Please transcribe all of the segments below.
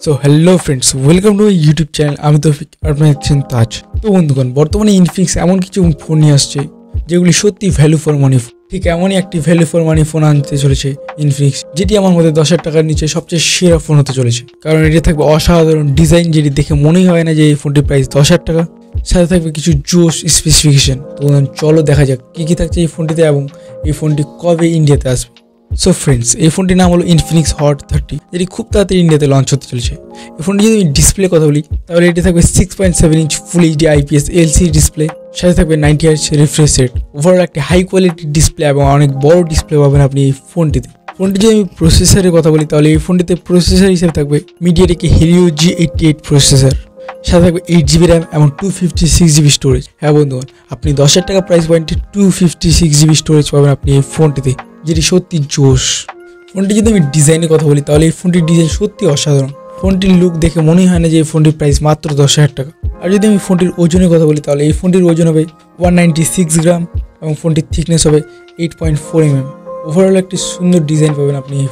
So hello friends, welcome to my YouTube channel. আমি তৌফিক, আপনারা দেখছেন তাজ। তো বন্ধুগণ, বর্তমানে ইনফিনিক্স এমন কিছু ফোন নিয়ে আসছে যেগুলি সত্যি ভ্যালু ফর মানি। ঠিক এমনই একটি ভ্যালু ফর মানি ফোন আনতে চলেছে ইনফিনিক্স, যেটি আমার মধ্যে 10,000 টাকার নিচে সবচেয়ে সেরা ফোন হতে চলেছে। কারণ এটি থাকবে অসাধারণ ডিজাইন, যেটি দেখে মনেই হয় না যে এই ফোনটির প্রাইস 10,000 টাকা। সাথে থাকবে কিছু জোস স্পেসিফিকেশন। তো চলো দেখা যাক কী কী থাকছে এই ফোনটিতে এবং এই ফোনটি কবে ইন্ডিয়াতে আসবে। সো ফ্রেন্ডস, এই ফোনটির নাম হলো ইনফিনিক্স হট 30, যেটি খুব তাড়াতাড়ি ইন্ডিয়াতে লঞ্চ হতে চলেছে। এই ফোনটি যদি আমি ডিসপ্লে কথা বলি, তাহলে এটি থাকবে 6.7 inch full HD IPS LCD display, সাথে থাকবে 90 হার্টজ রিফ্রেশ রেট। ওভারঅল একটি হাই কোয়ালিটির ডিসপ্লে এবং অনেক বড় ডিসপ্লে পাবেন আপনি এই ফোনটিতে। ফোনটি যদি আমি প্রসেসরের কথা বলি, তাহলে এই ফোনটিতে প্রসেসর হিসেবে থাকবে মিডিয়াটেক Helio G88 প্রসেসর, সাথে থাকবে 8GB র্যাম এবং 256GB স্টোরেজ। হ্যাঁ বন্ধুগণ, আপনি 10,000 টাকা প্রাইস পয়েন্টে 256GB স্টোরেজ পাবেন আপনি এই ফোনটিতে, যেটি সত্যি জোশ। ফোনটি যদি আমি ডিজাইনের কথা বলি, তাহলে এই ফোনটির ডিজাইন সত্যি অসাধারণ। ফোনটির লুক দেখে মনেই হয় না যে এই ফোনটির প্রাইস মাত্র 10,000 টাকা। আর যদি আমি ফোনটির ওজনের কথা বলি, তাহলে এই ফোনটির ওজন হবে 196 গ্রাম এবং ফোনটির থিকনেস হবে 8.4 mm। ওভারঅল একটি সুন্দর ডিজাইন পাবেন আপনি এই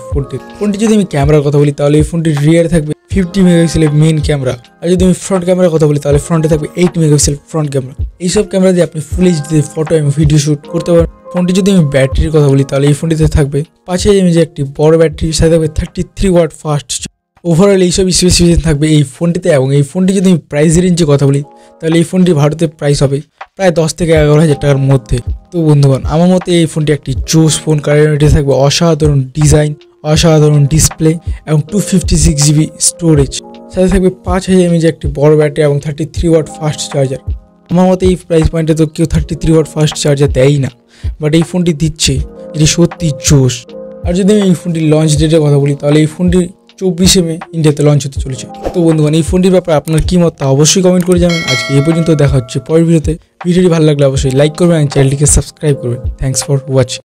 ফোনটি যদি আমি ক্যামেরার কথা বলি, তাহলে এই ফোনটির রিয়ারে থাকবে 50 মেগাপিক্সেলের মেইন ক্যামেরা। আর যদি আমি ফ্রন্ট ক্যামেরার কথা বলি, তাহলে ফ্রন্টে থাকবে 8 মেগাপিক্সেল ফ্রন্ট ক্যামেরা। এইসব ক্যামেরা দিয়ে আপনি ফুল এইচডিতে ফটো এবং ভিডিও শ্যুট করতে পারেন। ফোনটি যদি আমি ব্যাটারির কথা বলি, তাহলে এই ফোনটিতে থাকবে 5000 mAh একটি বড় ব্যাটারি, সাথে থাকবে 33 ওয়াট ফাস্ট। ওভারঅল এইসব স্পেসিফিকেশন থাকবে এই ফোনটিতে। এবং এই ফোনটি যদি আমি প্রাইস রেঞ্জে কথা বলি, তাহলে এই ফোনটি ভারতে প্রাইস হবে প্রায় 10 থেকে 11,000 টাকার মধ্যে। তো বন্ধুগণ, আমার মতে এই ফোনটি একটি জোস ফোন, কারণ এটি থাকবে অসাধারণ ডিজাইন, অসাধারণ ডিসপ্লে এবং 256GB স্টোরেজ, সাথে থাকবে 5000 mAh একটি বড় ব্যাটারি এবং 33 ওয়াট ফাস্ট চার্জার। আমার মতে এই প্রাইস পয়েন্টে তো কেউ 33 ওয়াট ফাস্ট চার্জার দেয়ই না, বাট এই ফোনটি দিচ্ছে, এটি সত্যি জোশ। আর যদি আমি এই ফোনটির লঞ্চ ডেটের কথা বলি, তাহলে এই ফোনটি 24শে মে ইন্ডিয়াতে লঞ্চ হতে চলেছে। তো বন্ধুগণ, এই ফোনটির ব্যাপারে আপনার কী মত তা অবশ্যই কমেন্ট করে জানান। আজকে এই পর্যন্ত, দেখা হচ্ছে পরের ভিডিওতে। ভিডিওটি ভালো লাগলে অবশ্যই লাইক করবেন এবং চ্যানেলটিকে সাবস্ক্রাইব করবেন। Thanks for watching.